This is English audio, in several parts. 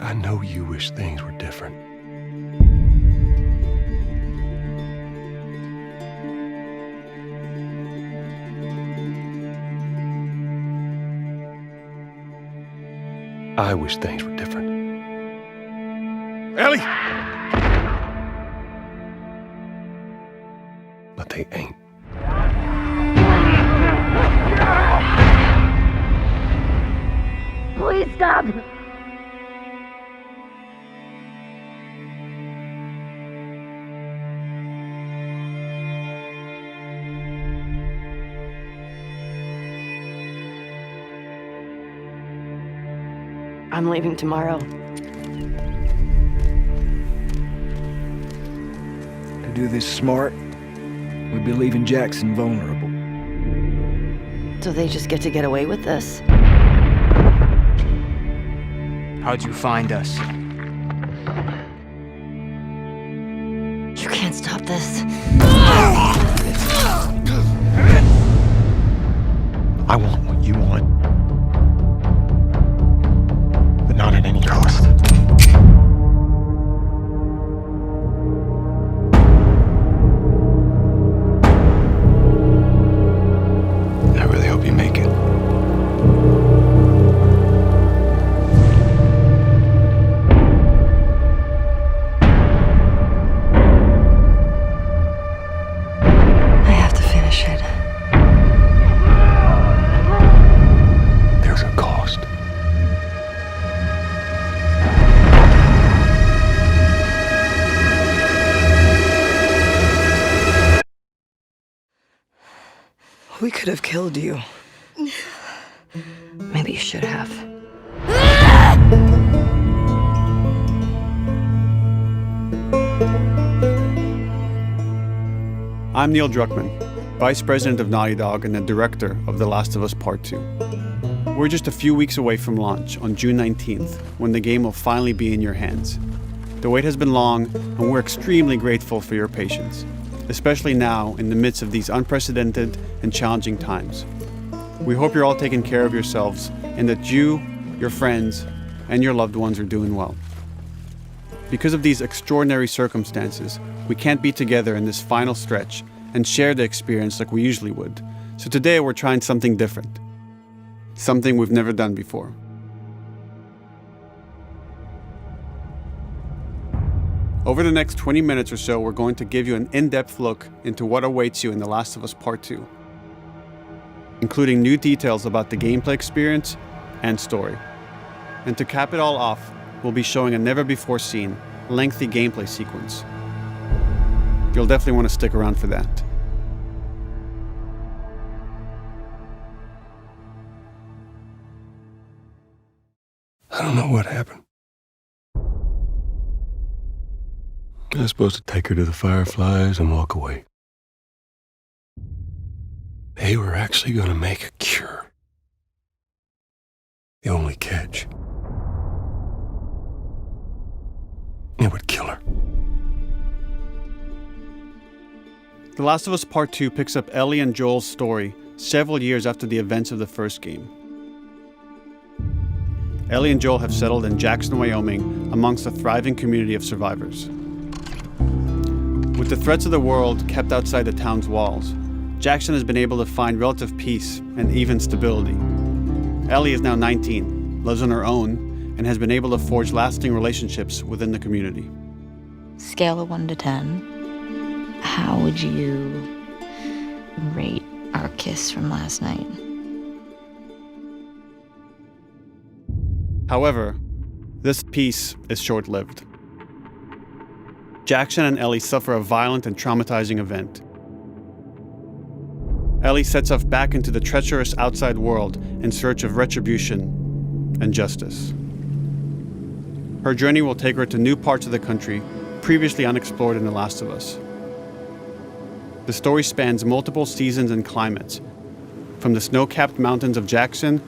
I know you wish things were different. I wish things were different. Ellie! But they ain't. Please stop! I'm leaving tomorrow. To do this smart, we'd be leaving Jackson vulnerable. So they just get to get away with this? How'd you find us? You can't stop this. I want what you want. But not at any cost. I really hope you make it. I have to finish it. There's a cost. We could have killed you. Maybe you should have. I'm Neil Druckmann, Vice President of Naughty Dog and the Director of The Last of Us Part 2. We're just a few weeks away from launch on June 19th, when the game will finally be in your hands. The wait has been long, and we're extremely grateful for your patience, especially now in the midst of these unprecedented and challenging times. We hope you're all taking care of yourselves and that you, your friends, and your loved ones are doing well. Because of these extraordinary circumstances, we can't be together in this final stretch and share the experience like we usually would. So today we're trying something different. Something we've never done before. Over the next 20 minutes or so, we're going to give you an in-depth look into what awaits you in The Last of Us Part 2, including new details about the gameplay experience and story. And to cap it all off, we'll be showing a never-before-seen, lengthy gameplay sequence. You'll definitely want to stick around for that. I don't know what happened. I was supposed to take her to the Fireflies and walk away. They were actually going to make a cure. The only catch, it would kill her. The Last of Us Part 2 picks up Ellie and Joel's story several years after the events of the first game. Ellie and Joel have settled in Jackson, Wyoming, amongst a thriving community of survivors. With the threats of the world kept outside the town's walls, Jackson has been able to find relative peace and even stability. Ellie is now 19, lives on her own, and has been able to forge lasting relationships within the community. Scale of 1 to 10, how would you rate our kiss from last night? However, this peace is short-lived. Jackson and Ellie suffer a violent and traumatizing event. Ellie sets off back into the treacherous outside world in search of retribution and justice. Her journey will take her to new parts of the country previously unexplored in The Last of Us. The story spans multiple seasons and climates, from the snow-capped mountains of Jackson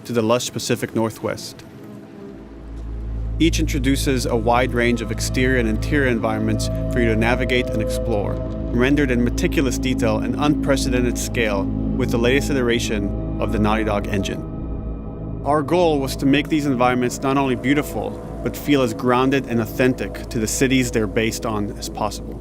to the lush Pacific Northwest. Each introduces a wide range of exterior and interior environments for you to navigate and explore, rendered in meticulous detail and unprecedented scale with the latest iteration of the Naughty Dog engine. Our goal was to make these environments not only beautiful, but feel as grounded and authentic to the cities they're based on as possible.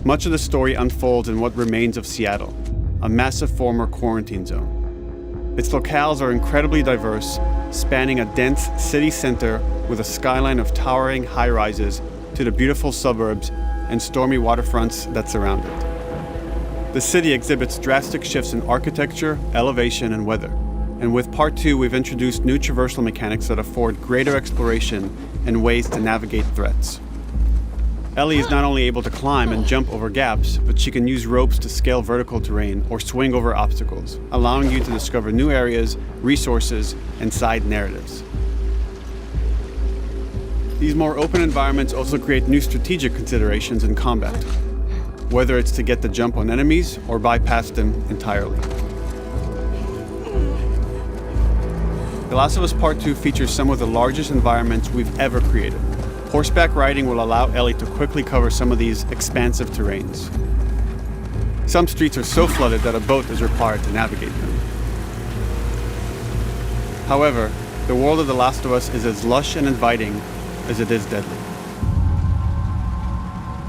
Much of the story unfolds in what remains of Seattle, a massive former quarantine zone. Its locales are incredibly diverse, spanning a dense city center with a skyline of towering high-rises to the beautiful suburbs and stormy waterfronts that surround it. The city exhibits drastic shifts in architecture, elevation, and weather. And with Part 2, we've introduced new traversal mechanics that afford greater exploration and ways to navigate threats. Ellie is not only able to climb and jump over gaps, but she can use ropes to scale vertical terrain or swing over obstacles, allowing you to discover new areas, resources, and side narratives. These more open environments also create new strategic considerations in combat, whether it's to get the jump on enemies or bypass them entirely. The Last of Us Part 2 features some of the largest environments we've ever created. Horseback riding will allow Ellie to quickly cover some of these expansive terrains. Some streets are so flooded that a boat is required to navigate them. However, the world of The Last of Us is as lush and inviting as it is deadly.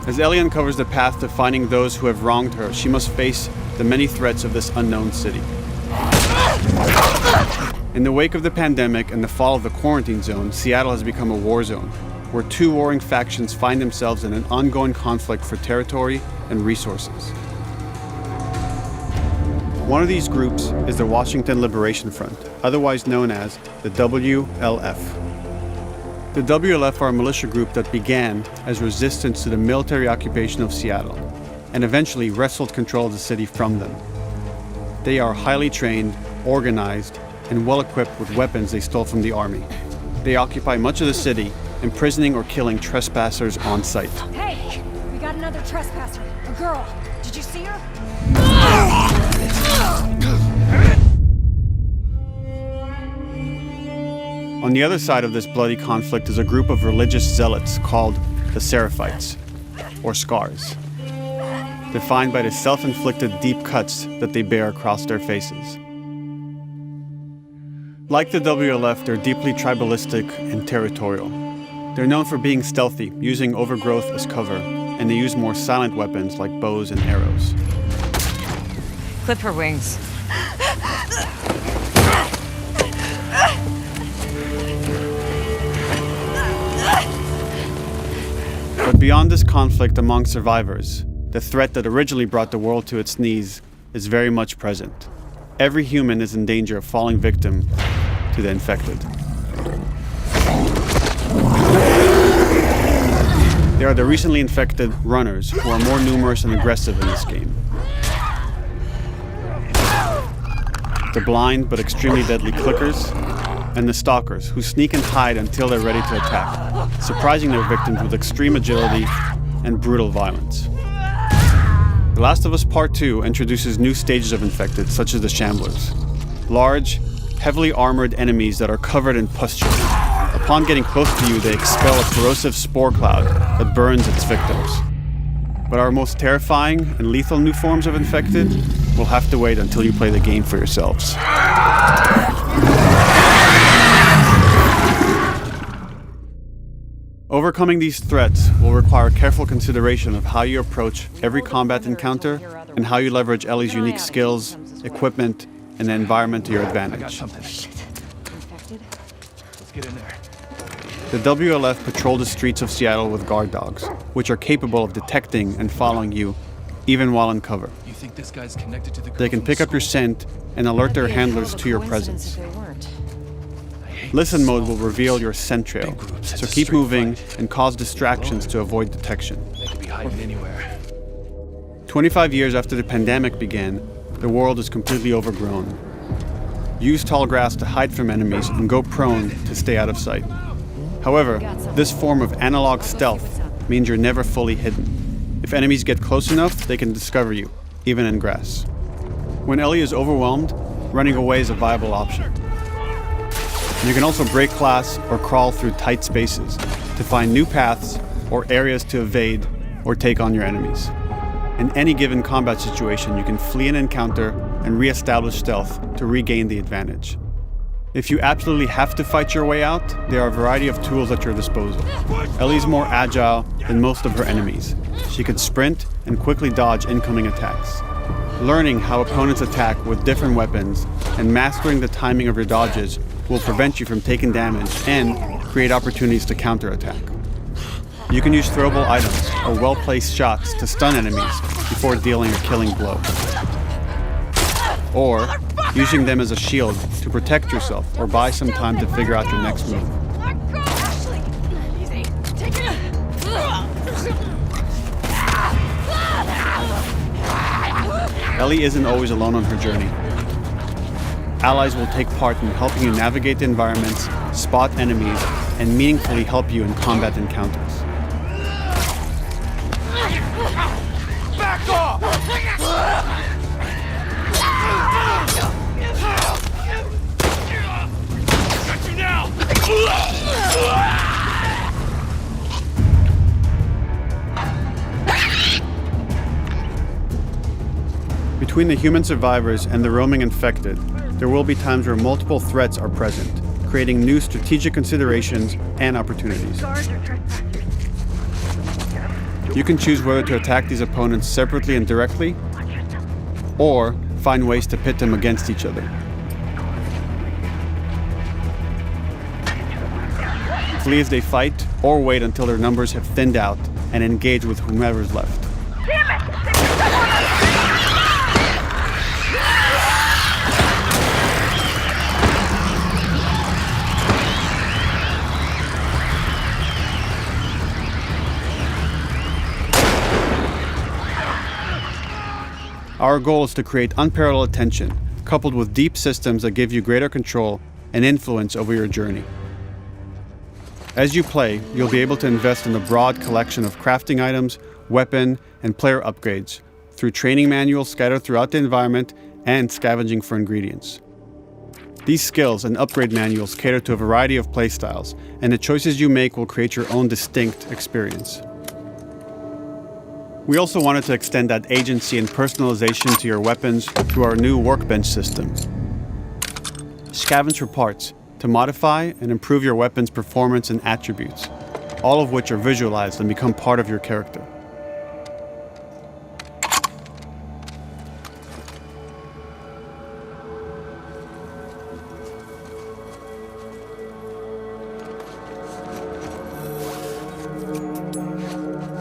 As Ellie uncovers the path to finding those who have wronged her, she must face the many threats of this unknown city. In the wake of the pandemic and the fall of the quarantine zone, Seattle has become a war zone, where two warring factions find themselves in an ongoing conflict for territory and resources. One of these groups is the Washington Liberation Front, otherwise known as the WLF. The WLF are a militia group that began as resistance to the military occupation of Seattle and eventually wrestled control of the city from them. They are highly trained, organized, and well-equipped with weapons they stole from the army. They occupy much of the city, imprisoning or killing trespassers on sight. Hey, we got another trespasser, a girl. Did you see her? On the other side of this bloody conflict is a group of religious zealots called the Seraphites, or Scars, defined by the self-inflicted deep cuts that they bear across their faces. Like the WLF, they're deeply tribalistic and territorial. They're known for being stealthy, using overgrowth as cover, and they use more silent weapons like bows and arrows. Clip her wings. But beyond this conflict among survivors, the threat that originally brought the world to its knees is very much present. Every human is in danger of falling victim to the infected. They are the recently infected runners, who are more numerous and aggressive in this game. The blind but extremely deadly clickers, and the stalkers, who sneak and hide until they're ready to attack, surprising their victims with extreme agility and brutal violence. The Last of Us Part 2 introduces new stages of infected, such as the Shamblers, large, heavily armored enemies that are covered in pustules. Upon getting close to you, they expel a corrosive spore cloud that burns its victims. But our most terrifying and lethal new forms of infected will have to wait until you play the game for yourselves. Overcoming these threats will require careful consideration of how you approach every combat encounter and how you leverage Ellie's unique skills, equipment, and the environment to your advantage. Infected? Let's get in there. The WLF patrol the streets of Seattle with guard dogs, which are capable of detecting and following you, even while in cover. You think this guy's connected to the girl They can from pick up your school? scent and alert their handlers to your presence. Listen mode will reveal your scent trail, so keep moving and cause distractions to avoid detection. They could be hiding anywhere. 25 years after the pandemic began, the world is completely overgrown. Use tall grass to hide from enemies and go prone to stay out of sight. However, this form of analog stealth means you're never fully hidden. If enemies get close enough, they can discover you, even in grass. When Ellie is overwhelmed, running away is a viable option. You can also break glass or crawl through tight spaces to find new paths or areas to evade or take on your enemies. In any given combat situation, you can flee an encounter and re-establish stealth to regain the advantage. If you absolutely have to fight your way out, there are a variety of tools at your disposal. Ellie's more agile than most of her enemies. She can sprint and quickly dodge incoming attacks. Learning how opponents attack with different weapons and mastering the timing of your dodges will prevent you from taking damage and create opportunities to counterattack. You can use throwable items or well-placed shots to stun enemies before dealing a killing blow. Or using them as a shield to protect yourself or buy some time to figure out your next move. Ellie isn't always alone on her journey. Allies will take part in helping you navigate the environments, spot enemies, and meaningfully help you in combat encounters. Back off! Got you now! Between the human survivors and the roaming infected, there will be times where multiple threats are present, creating new strategic considerations and opportunities. You can choose whether to attack these opponents separately and directly, or find ways to pit them against each other. Flee as they fight, or wait until their numbers have thinned out and engage with whomever's left. Our goal is to create unparalleled tension, coupled with deep systems that give you greater control and influence over your journey. As you play, you'll be able to invest in a broad collection of crafting items, weapon, and player upgrades through training manuals scattered throughout the environment and scavenging for ingredients. These skills and upgrade manuals cater to a variety of playstyles, and the choices you make will create your own distinct experience. We also wanted to extend that agency and personalization to your weapons through our new workbench system. Scavenge for parts to modify and improve your weapon's performance and attributes, all of which are visualized and become part of your character.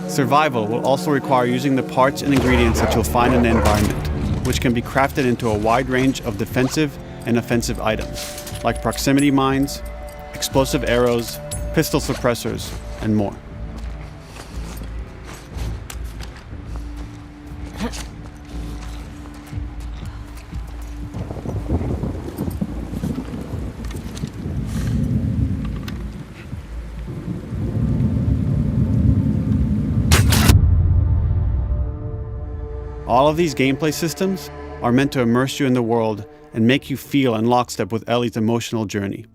Survival will also require using the parts and ingredients that you'll find in the environment, which can be crafted into a wide range of defensive and offensive items, like proximity mines, explosive arrows, pistol suppressors, and more. All of these gameplay systems are meant to immerse you in the world and make you feel in lockstep with Ellie's emotional journey.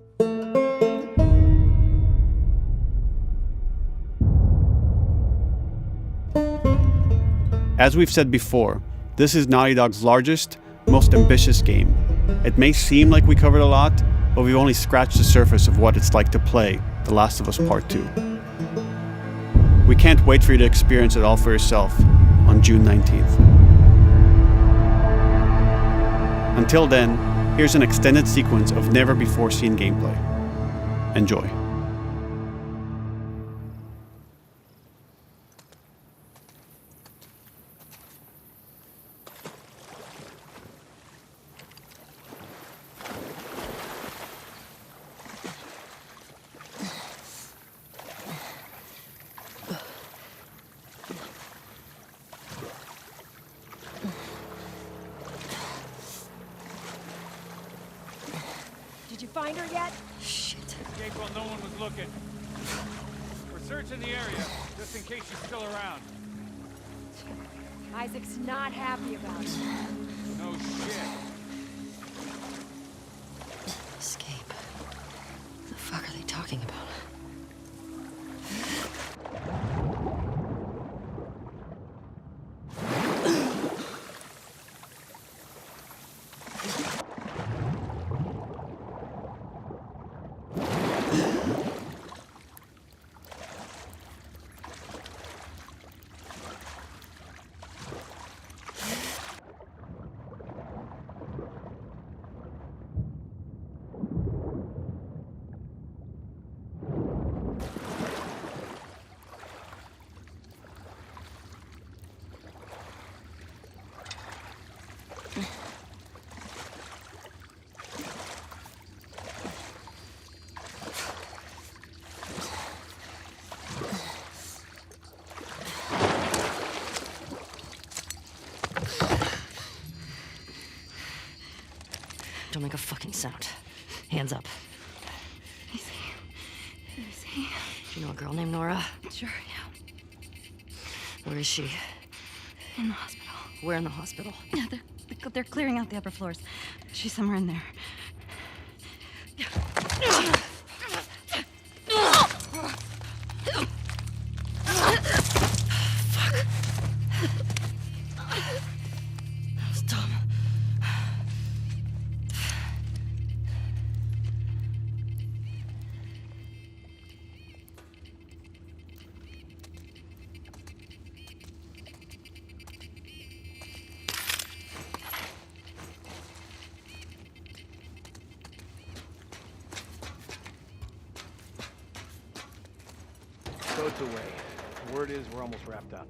As we've said before, this is Naughty Dog's largest, most ambitious game. It may seem like we covered a lot, but we've only scratched the surface of what it's like to play The Last of Us Part 2. We can't wait for you to experience it all for yourself on June 19th. Until then, here's an extended sequence of never-before-seen gameplay. Enjoy. Did you find her yet? Shit. Escape while no one was looking. We're searching the area, just in case she's still around. Isaac's not happy about it. No shit. Escape. What the fuck are they talking about? Don't make a fucking sound. Hands up. Easy. Do you know a girl named Nora? Sure, yeah. Where is she? In the hospital. Where in the hospital? Yeah, they're clearing out the upper floors. She's somewhere in there. Boat's away. Word is we're almost wrapped up.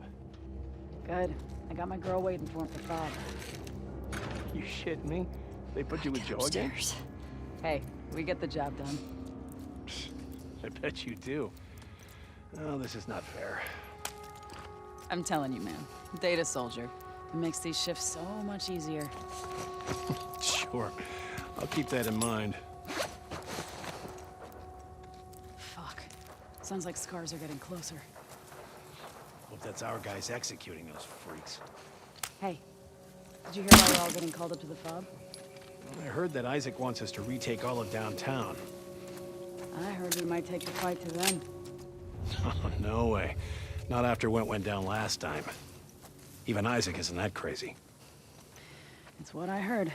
Good. I got my girl waiting for him for Bob. You shitting me? They put you with Joe again? Upstairs. Hey, we get the job done. I bet you do. Oh, this is not fair. I'm telling you, man. Data soldier. It makes these shifts so much easier. Sure. I'll keep that in mind. Fuck. Sounds like scars are getting closer. Hope that's our guys executing those freaks. Hey, did you hear why we're all getting called up to the fob? I heard that Isaac wants us to retake all of downtown. I heard we might take the fight to them. Oh, no way. Not after what went down last time. Even Isaac isn't that crazy. It's what I heard.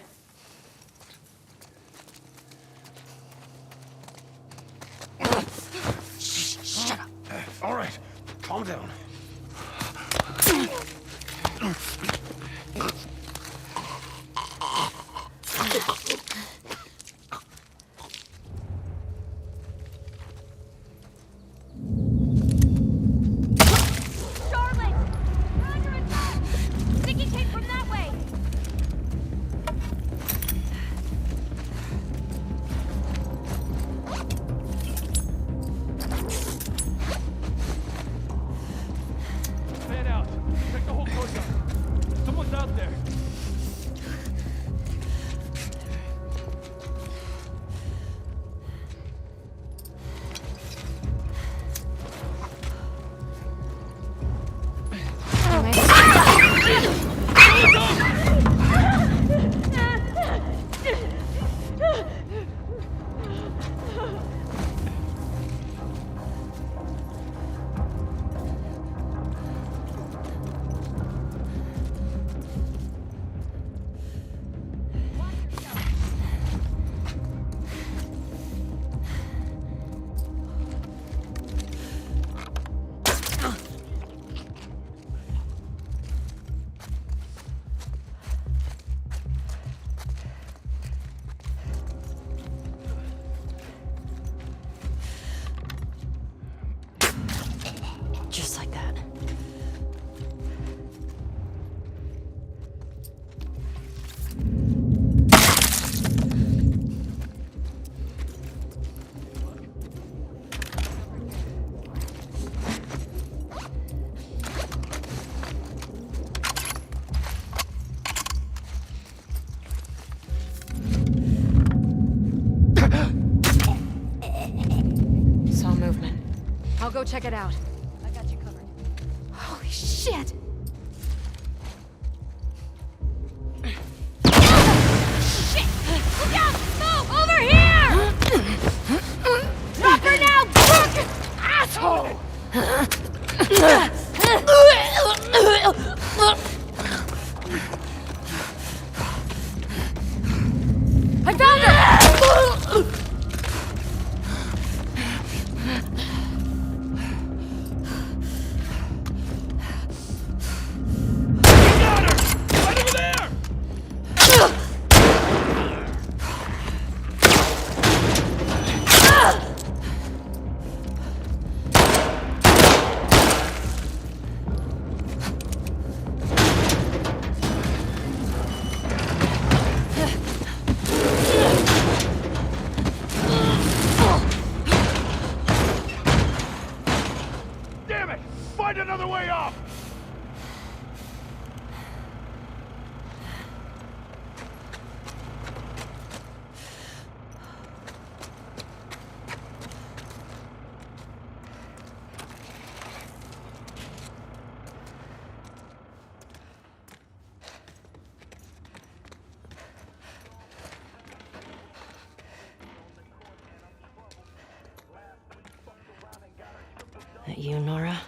Shut up. All right, calm down. Man out. Check the whole courtyard. Someone's out there. Just like that. Saw movement. I'll go check it out. I got you covered. Holy shit! Shit! Look out! Move! Over here! Drop her now, crook! Asshole! I found her! That you, Nora?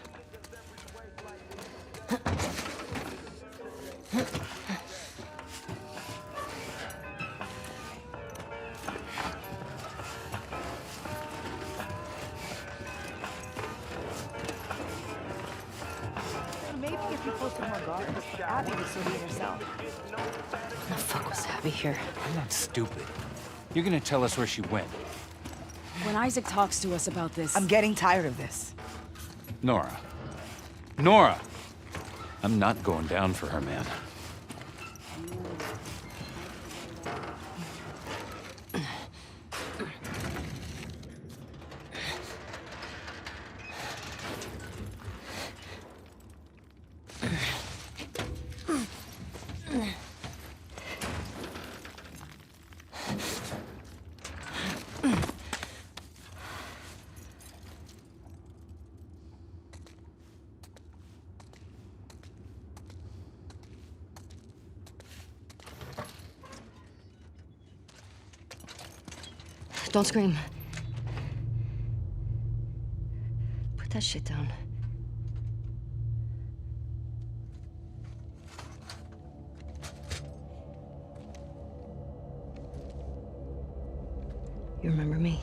Maybe if you posted more guards, Abby would still be herself. What the fuck was Abby here? I'm not stupid. You're gonna tell us where she went. When Isaac talks to us about this... I'm getting tired of this. Nora. Nora! I'm not going down for her, man. Don't scream. Put that shit down. You remember me?